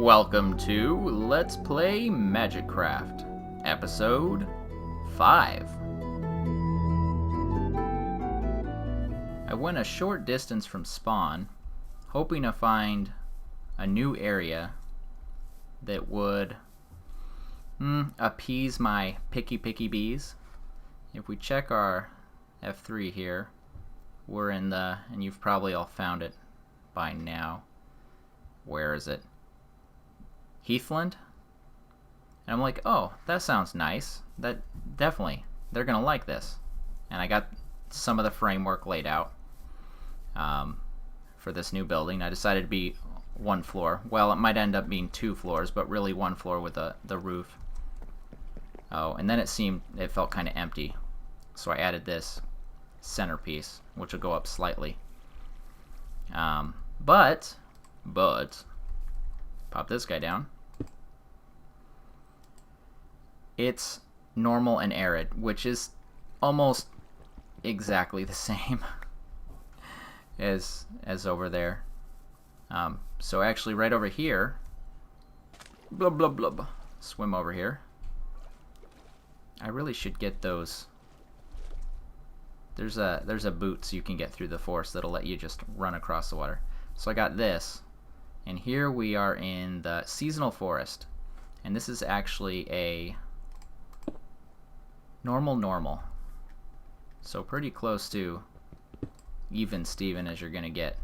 Welcome to Let's Play Magicraft, Episode 5. I went a short distance from spawn, hoping to find a new area that would appease my picky bees. If we check our F3 here, we're in the, and you've probably all found it by now. Where is it? Heathland? And I'm like, oh, that sounds nice. That definitely, they're gonna like this. And I got some of the framework laid out for this new building. I decided to be one floor. Well, it might end up being 2 floors, but really 1 floor with the roof. Oh, and then it felt kind of empty. So I added this centerpiece, which will go up slightly. But pop this guy down. It's normal and arid, which is almost exactly the same as over there. So actually right over here, blub blub blub, swim over here. I really should get those. There's a boots you can get through the forest that'll let you just run across the water. So I got this. And here we are in the seasonal forest, and this is actually a normal, so pretty close to even Steven as you're gonna get.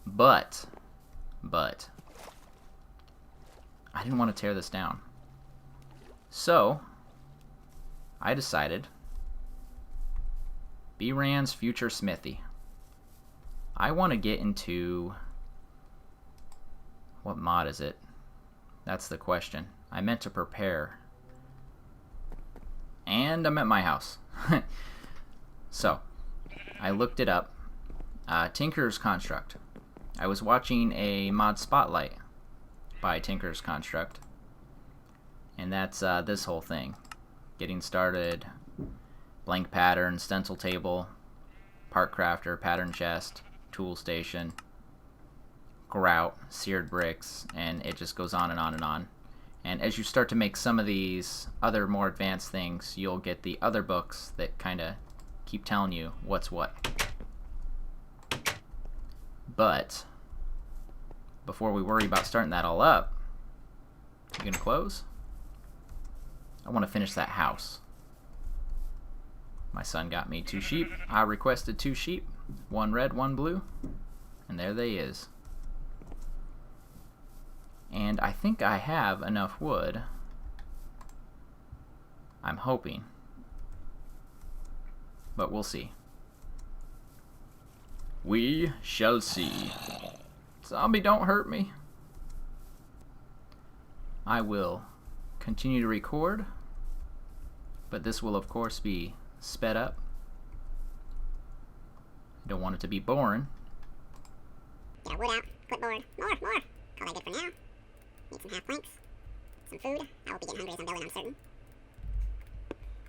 But I didn't want to tear this down, so I decided bRanN's future Smithy. I want to get into, what mod is it? That's the question. I meant to prepare. And I'm at my house. So, I looked it up. Tinker's Construct. I was watching a mod spotlight by Tinker's Construct. And that's this whole thing. Getting started, blank pattern, stencil table, part crafter, pattern chest, tool station, grout, seared bricks, and it just goes on and on and on. And as you start to make some of these other more advanced things, you'll get the other books that kind of keep telling you what's what. But before we worry about starting that all up, you gonna close? I want to finish that house. My son got me 2 sheep. I requested 2 sheep, 1 red, 1 blue, and there they is. And I think I have enough wood. I'm hoping. But we'll see. We shall see. Zombie, don't hurt me. I will continue to record, but this will of course be sped up. I don't want it to be boring. Get our wood out, put board, more. Call that good for now. Need some half planks, some food. I will be getting hungry as I'm building, I'm certain. Bonk.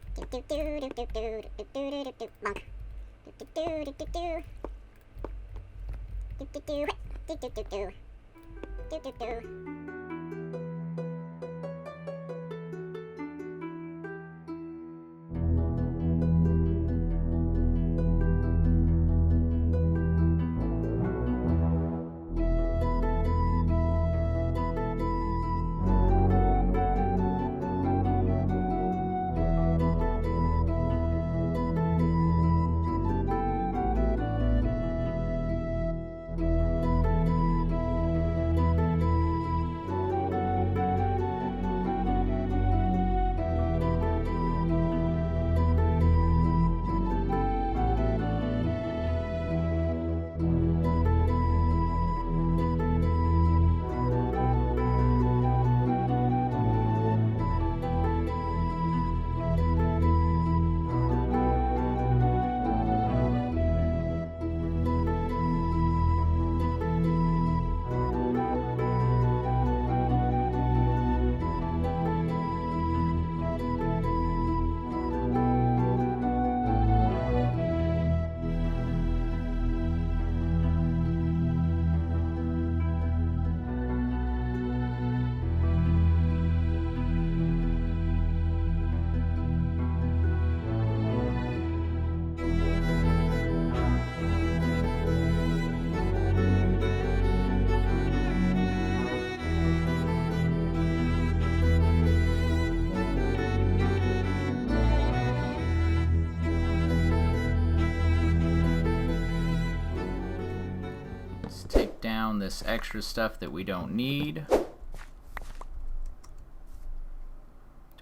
down this extra stuff that we don't need. Do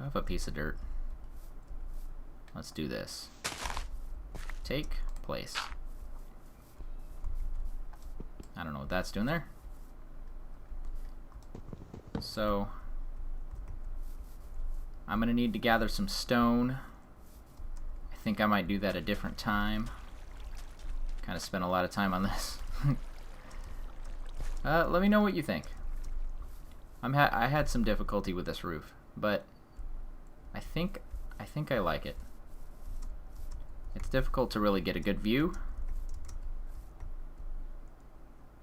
I have a piece of dirt? Let's do this. Take place. I don't know what that's doing there. So I'm gonna need to gather some stone. I think I might do that a different time. Kind of spent a lot of time on this. Let me know what you think. I had some difficulty with this roof, but I think I like it. It's difficult to really get a good view.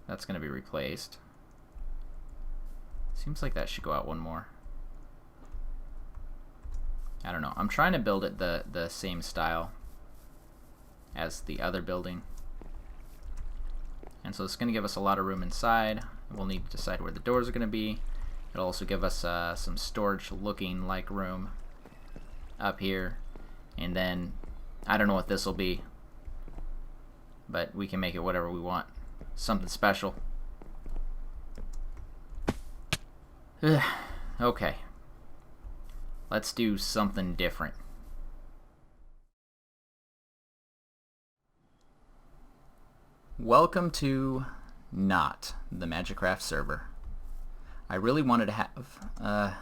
That's gonna be replaced. Seems like that should go out one more. I don't know. I'm trying to build it the same style as the other building. And so it's going to give us a lot of room inside. We'll need to decide where the doors are going to be. It'll also give us some storage looking like room up here. And then, I don't know what this will be, but we can make it whatever we want. Something special. Okay. Let's do something different. Welcome to not the Magicraft server. I really wanted to have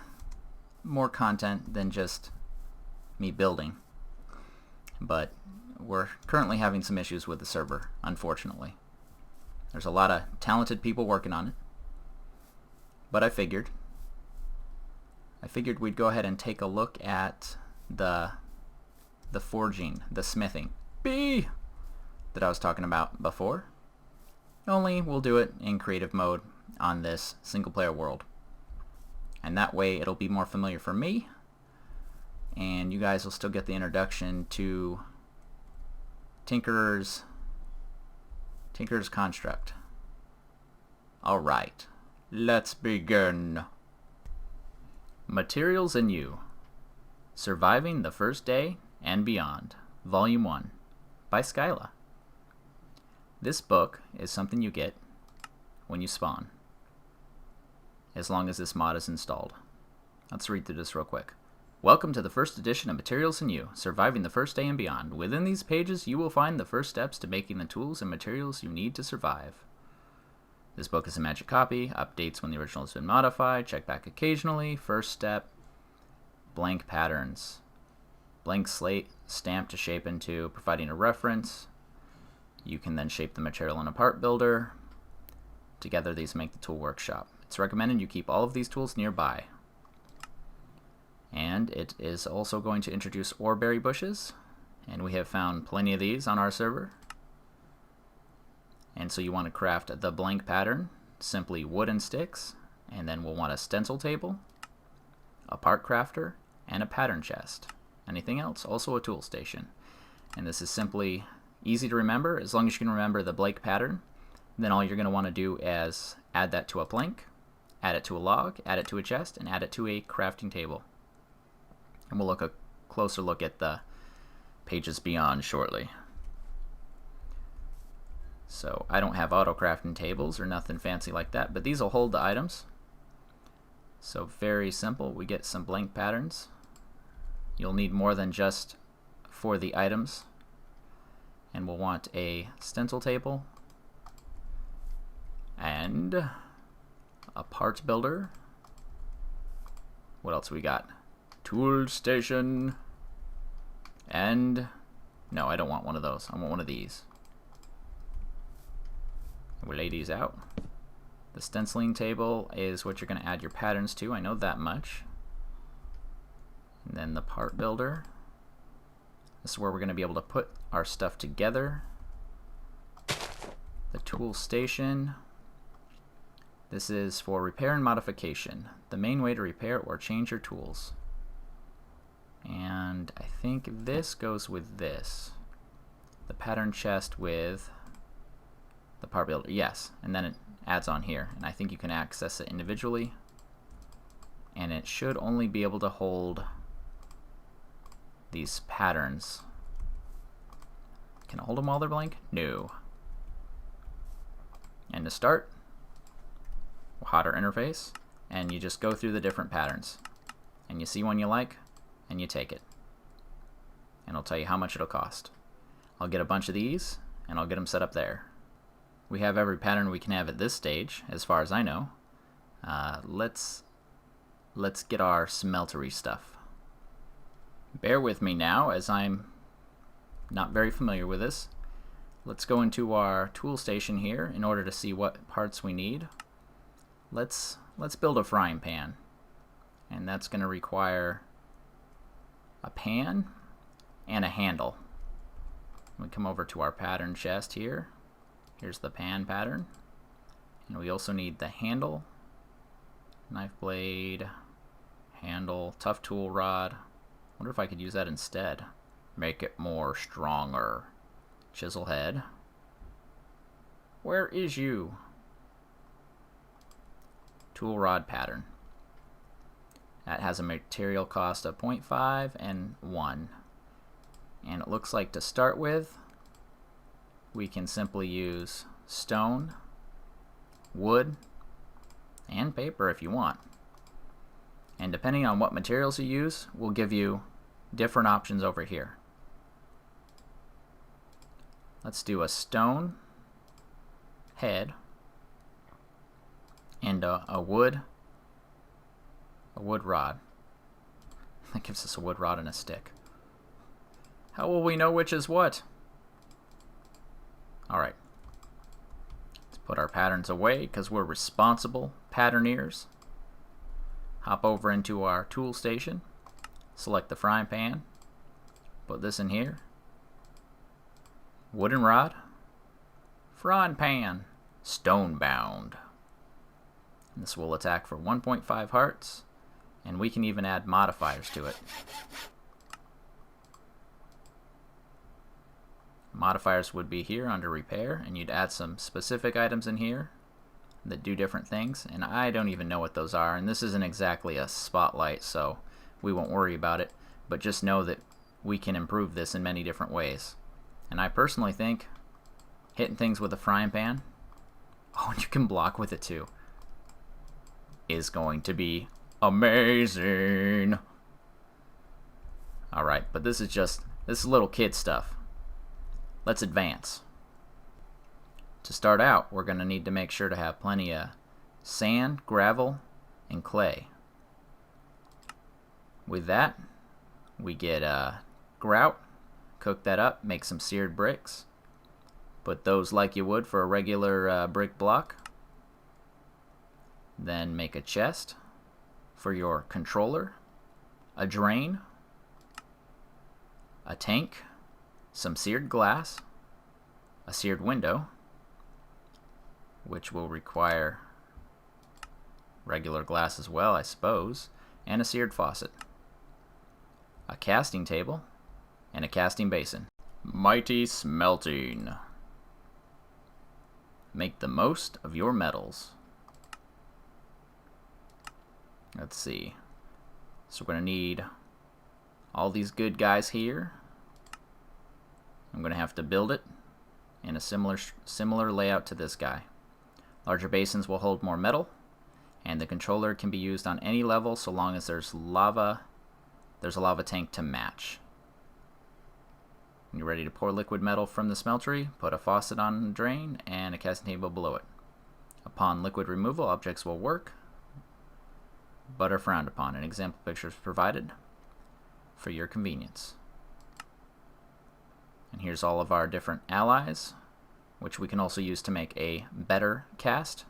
more content than just me building, but we're currently having some issues with the server, unfortunately. There's a lot of talented people working on it, but I figured we'd go ahead and take a look at the forging, the smithing that I was talking about before. Only we'll do it in creative mode on this single player world. And that way it'll be more familiar for me, and you guys will still get the introduction to Tinker's construct. Alright, let's begin. Materials and You, Surviving the First Day and Beyond, Volume 1, by Skye. This book is something you get when you spawn, as long as this mod is installed. Let's read through this real quick. Welcome to the first edition of Materials and You, Surviving the First Day and Beyond. Within these pages, you will find the first steps to making the tools and materials you need to survive. This book is a magic copy, updates when the original has been modified, check back occasionally. First step, blank patterns. Blank slate, stamp to shape into, providing a reference. You can then shape the material in a part builder. Together these make the tool workshop. It's recommended you keep all of these tools nearby. And it is also going to introduce oreberry bushes, and we have found plenty of these on our server. And so you want to craft the blank pattern, simply wood and sticks, and then we'll want a stencil table, a part crafter, and a pattern chest. Anything else? Also a tool station. And this is simply easy to remember. As long as you can remember the blank pattern, then all you're going to want to do is add that to a plank, add it to a log, add it to a chest, and add it to a crafting table. And we'll look a closer look at the pages beyond shortly. So I don't have auto crafting tables or nothing fancy like that, but these will hold the items. So very simple. We get some blank patterns. You'll need more than just for the items. And we'll want a stencil table and a parts builder. What else we got? Tool station. And no, I don't want one of those. I want one of these. We'll lay these out. The stenciling table is what you're going to add your patterns to. I know that much. And then the part builder. This is where we're going to be able to put our stuff together. The tool station. This is for repair and modification. The main way to repair or change your tools. And I think this goes with this. The pattern chest with the part builder. Yes, and then it adds on here. And I think you can access it individually. And it should only be able to hold these patterns. Can I hold them while they're blank? No. And to start, hotter interface, and you just go through the different patterns. And you see one you like, and you take it. And it'll tell you how much it'll cost. I'll get a bunch of these, and I'll get them set up there. We have every pattern we can have at this stage, as far as I know. Let's get our smeltery stuff. Bear with me now, as I'm not very familiar with this. Let's go into our tool station here in order to see what parts we need. Let's build a frying pan, and that's going to require a pan and a handle. We come over to our pattern chest here. Here's the pan pattern, and we also need the handle, knife blade, handle, tough tool rod. Wonder if I could use that instead. Make it more stronger. Chisel head. Where is you? Tool rod pattern. That has a material cost of 0.5 and 1. And it looks like to start with, we can simply use stone, wood, and paper if you want. And depending on what materials you use, will give you different options over here. Let's do a stone head and a wood rod. That gives us a wood rod and a stick. How will we know which is what? Alright. Let's put our patterns away because we're responsible patterneers. Hop over into our tool station. Select the frying pan. Put this in here. Wooden rod. Frying pan. Stone bound. This will attack for 1.5 hearts. And we can even add modifiers to it. Modifiers would be here under repair, and you'd add some specific items in here that do different things, and I don't even know what those are, and this isn't exactly a spotlight, so we won't worry about it, but just know that we can improve this in many different ways. And I personally think hitting things with a frying pan, oh, and you can block with it too, is going to be amazing. Alright, but this is little kid stuff. Let's advance. To start out, we're going to need to make sure to have plenty of sand, gravel, and clay. With that, we get grout, cook that up, make some seared bricks. Put those like you would for a regular brick block. Then make a chest for your controller, a drain, a tank, some seared glass, a seared window, which will require regular glass as well, I suppose, and a seared faucet, a casting table, and a casting basin. Mighty smelting. Make the most of your metals. Let's see. So we're going to need all these good guys here. I'm going to have to build it in a similar layout to this guy. Larger basins will hold more metal, and the controller can be used on any level so long as there's a lava tank to match. When you're ready to pour liquid metal from the smeltery, put a faucet on the drain and a casting table below it. Upon liquid removal, objects will work, but are frowned upon. An example picture is provided for your convenience. And here's all of our different allies, which we can also use to make a better cast.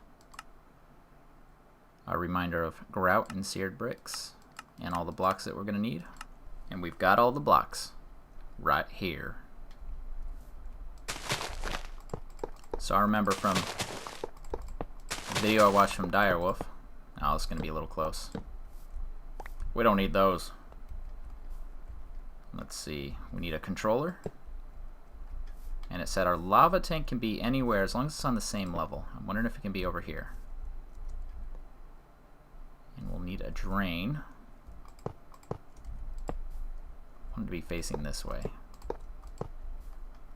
A reminder of grout and seared bricks, and all the blocks that we're going to need. And we've got all the blocks right here. So I remember from the video I watched from Direwolf. Oh, it's going to be a little close. We don't need those. Let's see. We need a controller. And it said our lava tank can be anywhere as long as it's on the same level. I'm wondering if it can be over here. And we'll need a drain. I want it to be facing this way,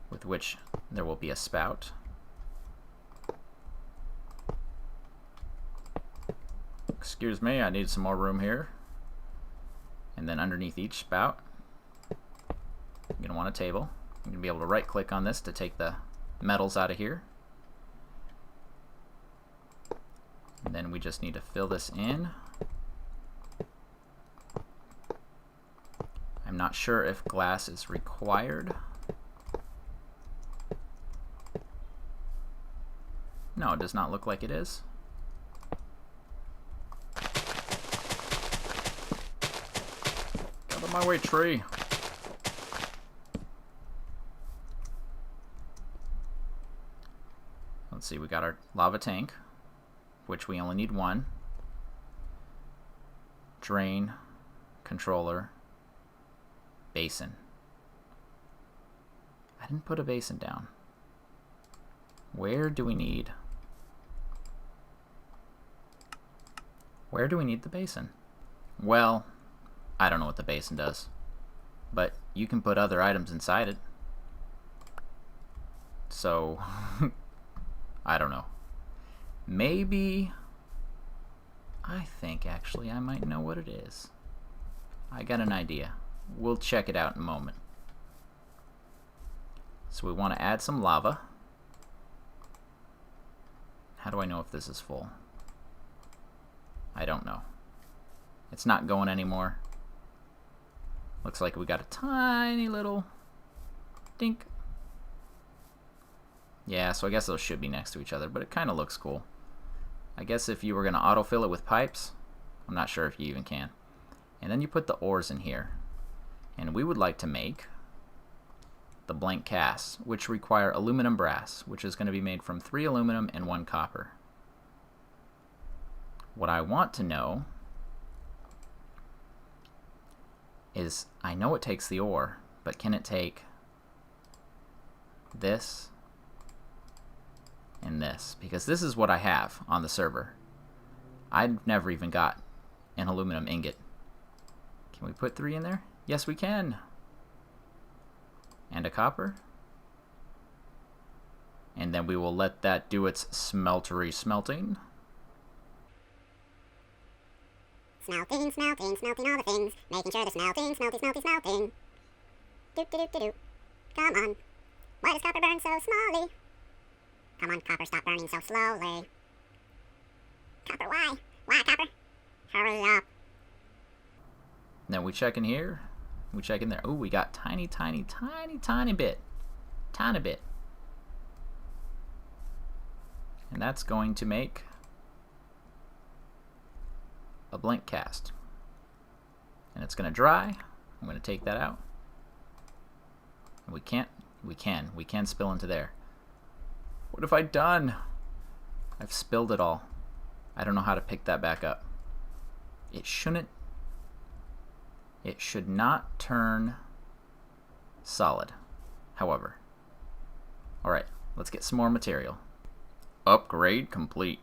with which there will be a spout. excuse me, I need some more room here. And then underneath each spout, you're going to want a table. You're going to be able to right click on this to take the metals out of here. And then we just need to fill this in. I'm not sure if glass is required. No, it does not look like it is. Get out of my way, tree. Let's see, we got our lava tank, which we only need one. Drain, controller, basin. I didn't put a basin down. Where do we need the basin? Well, I don't know what the basin does, but you can put other items inside it. So, I don't know. Maybe, I think actually I might know what it is. I got an idea. We'll check it out in a moment. So we want to add some lava. How do I know if this is full? I don't know. It's not going anymore. Looks like we got a tiny little dink. Yeah, so I guess those should be next to each other, but it kind of looks cool. I guess if you were going to autofill it with pipes, I'm not sure if you even can. And then you put the ores in here. And we would like to make the blank casts, which require aluminum brass, which is going to be made from 3 aluminum and 1 copper. What I want to know is, I know it takes the ore, but can it take this and this? Because this is what I have on the server. I've never even got an aluminum ingot. Can we put 3 in there? Yes, we can. And a copper. And then we will let that do its smeltery smelting. Smelting, smelting, smelting all the things. Making sure the smelting, smelting, smelting, smelting. Doot, doot, doot, doot. Come on. Why does copper burn so smallly? Come on, copper, stop burning so slowly. Copper, why? Why, copper? Hurry up. Then we check in here. We check in there. Oh, we got tiny, tiny, tiny, tiny bit. Tiny bit. And that's going to make a blank cast. And it's going to dry. I'm going to take that out. And we can spill into there. What have I done? I've spilled it all. I don't know how to pick that back up. It should not turn solid, however. Alright, let's get some more material. Upgrade complete.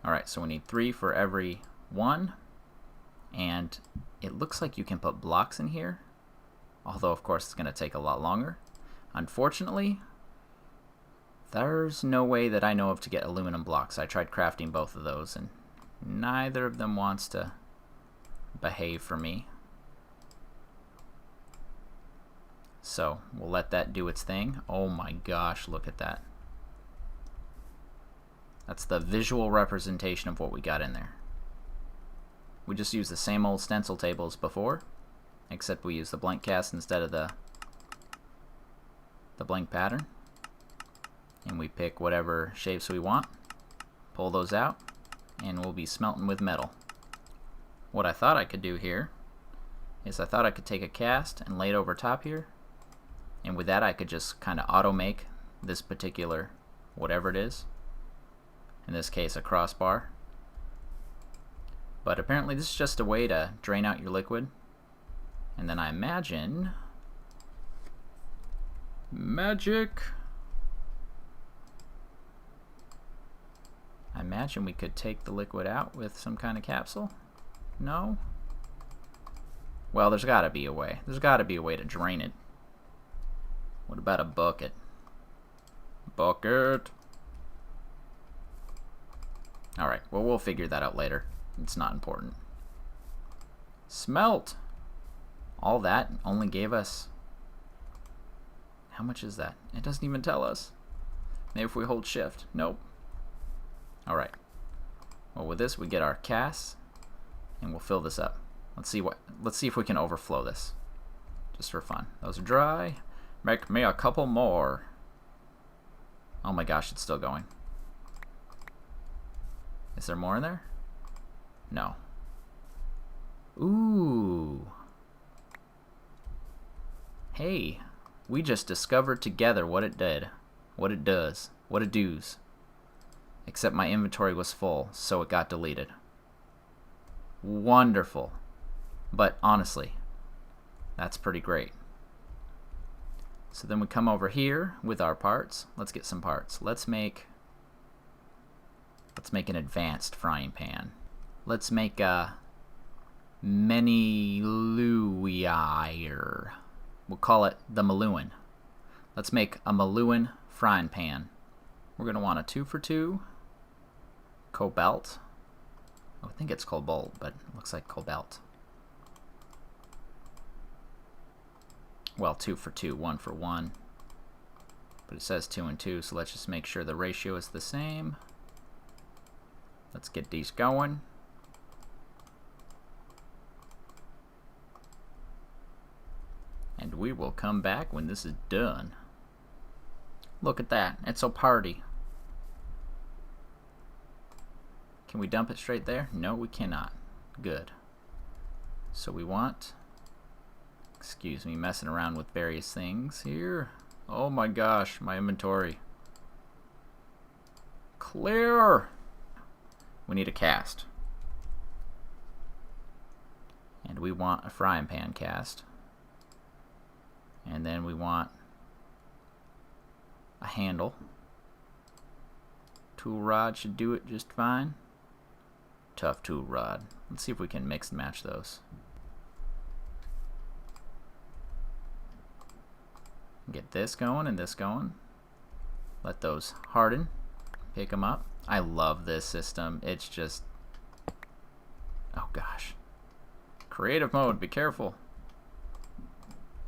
Alright, so we need 3 for every 1. And it looks like you can put blocks in here. Although, of course, it's going to take a lot longer. Unfortunately, there's no way that I know of to get aluminum blocks. I tried crafting both of those, and neither of them wants to behave for me. So we'll let that do its thing. Oh my gosh, look at that. That's the visual representation of what we got in there. We just use the same old stencil table as before, except we use the blank cast instead of the blank pattern. And we pick whatever shapes we want, pull those out, and we'll be smelting with metal. What I thought I could do here is I thought I could take a cast and lay it over top here, and with that I could just kind of auto make this particular whatever it is, in this case a crossbar. But apparently this is just a way to drain out your liquid, and then I imagine magic. I imagine we could take the liquid out with some kind of capsule. No? Well, there's got to be a way. There's got to be a way to drain it. What about a bucket? Bucket. Alright, well, we'll figure that out later. It's not important. Smelt! All that only gave us... How much is that? It doesn't even tell us. Maybe if we hold shift. Nope. Alright. Well, with this, we get our casts, and we'll fill this up. Let's see if we can overflow this. Just for fun. Those are dry. Make me a couple more. Oh my gosh, it's still going. Is there more in there? No. Ooh. Hey, we just discovered together what it did, what it does, what it does. Except my inventory was full, so it got deleted. Wonderful. But honestly, that's pretty great. So then we come over here with our parts. Let's get some parts. Let's make an advanced frying pan. Let's make a Mᴜsɪᴄ. We'll call it the Mᴜsɪᴄ. Let's make a Mᴜsɪᴄ frying pan. We're going to want a 2x2 cobalt. I think it's cobalt, but it looks like cobalt. Well, 2x2, 1x1. But it says 2 and 2, so let's just make sure the ratio is the same. Let's get these going. And we will come back when this is done. Look at that. It's so party. Can we dump it straight there? No, we cannot. Good. So we want... Excuse me, messing around with various things here. Oh my gosh, my inventory. Clear! We need a cast. And we want a frying pan cast. And then we want a handle. Tool rod should do it just fine. Tough tool rod. Let's see if we can mix and match those. Get this going and this going. Let those harden. Pick them up. I love this system. It's just... Oh gosh. Creative mode, be careful.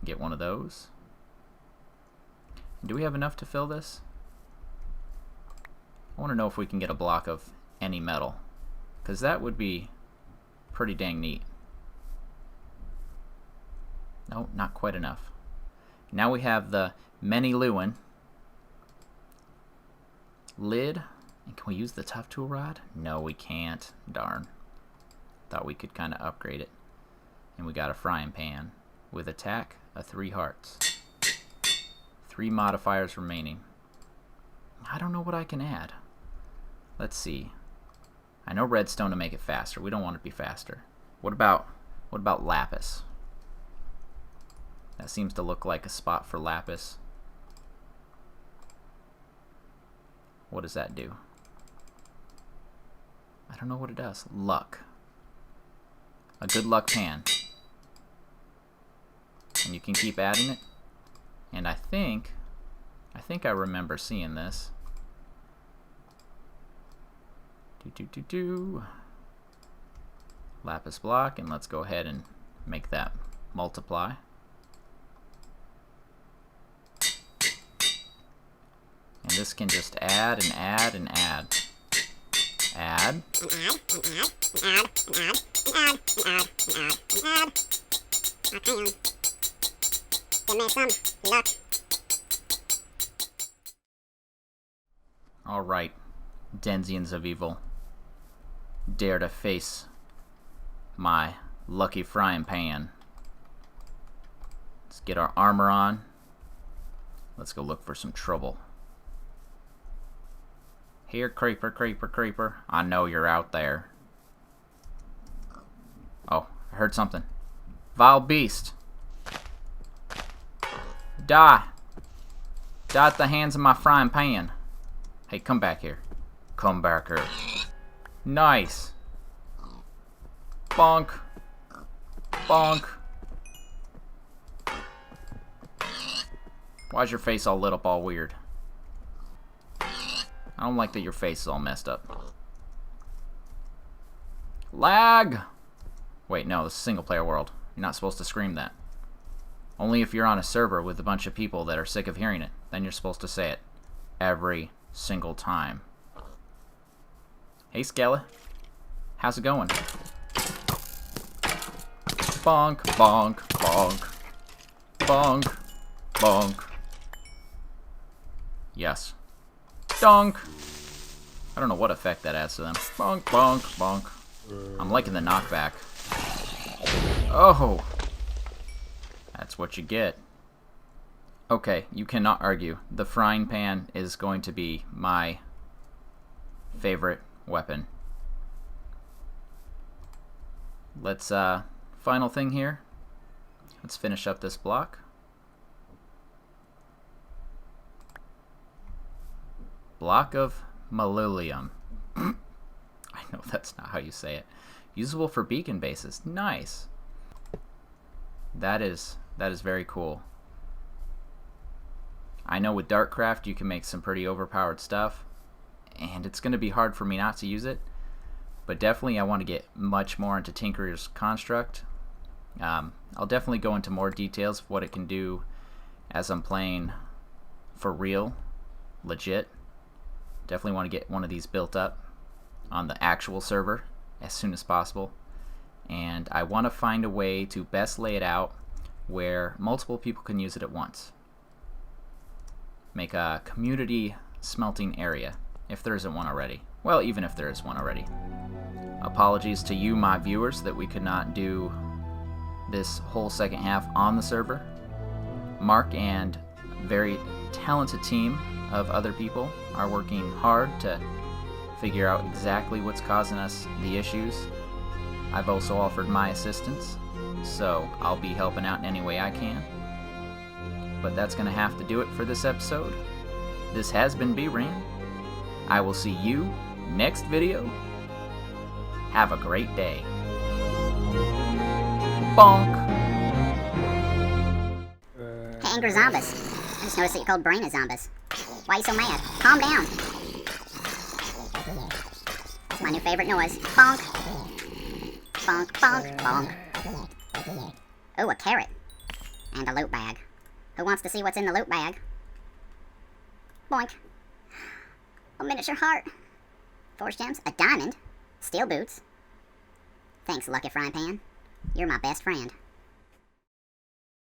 Get one of those. Do we have enough to fill this? I want to know if we can get a block of any metal, because that would be pretty dang neat. No, not quite enough. Now we have the Mᴜsɪᴄ lid. And can we use the tough tool rod? No, we can't. Darn. Thought we could kind of upgrade it. And we got a frying pan with attack of 3 hearts. 3 modifiers remaining. I don't know what I can add. Let's see. I know redstone to make it faster. We don't want it to be faster. What about lapis? That seems to look like a spot for lapis. What does that do? I don't know what it does. Luck. A good luck pan. And you can keep adding it. And I think I remember seeing this. Lapis block, and let's go ahead and make that multiply. And this can just add and add and add. Add. Okay. Give me some luck. Alright, Denzians of evil. Dare to face my lucky frying pan. Let's get our armor on. Let's go look for some trouble. Here, creeper, creeper, creeper. I know you're out there. Oh, I heard something. Vile beast. Die. Die at the hands of my frying pan. Hey, come back here. Come back here. Nice. Bonk. Bonk. Why's your face all lit up all weird? I don't like that your face is all messed up. Lag! Wait, no, this is single player world. You're not supposed to scream that. Only if you're on a server with a bunch of people that are sick of hearing it. Then you're supposed to say it. Every single time. Hey, Skye. How's it going? Bonk, bonk, bonk. Bonk, bonk. Yes. Donk. I don't know what effect that adds to them. Bonk, bonk, bonk. I'm liking the knockback. Oh! That's what you get. Okay, you cannot argue. The frying pan is going to be my favorite weapon. Let's, final thing here. Let's finish up this block. Block of Mᴜsɪᴄ. I know that's not how you say it. Usable for beacon bases. Nice. That is very cool. I know with Darkcraft you can make some pretty overpowered stuff, and it's going to be hard for me not to use it, but definitely I want to get much more into Tinker's construct. I'll definitely go into more details of what it can do as I'm playing for real, legit. Definitely want to get one of these built up on the actual server as soon as possible, and I want to find a way to best lay it out where multiple people can use it at once. Make a community smelting area, if there isn't one already. Well, even if there is one already. Apologies to you, my viewers, that we could not do this whole second half on the server. Mark and very talented team of other people are working hard to figure out exactly what's causing us the issues. I've also offered my assistance, so I'll be helping out in any way I can. But that's going to have to do it for this episode. This has been bRan. I will see you next video. Have a great day. Bonk! Hey, angry zombies. I just noticed that you're called Brain as zombies. Why are you so mad? Calm down. That's my new favorite noise. Bonk. Bonk, bonk, bonk. Ooh, a carrot. And a loot bag. Who wants to see what's in the loot bag? Boink. A miniature heart. Forged gems. A diamond. Steel boots. Thanks, Lucky Frying Pan. You're my best friend.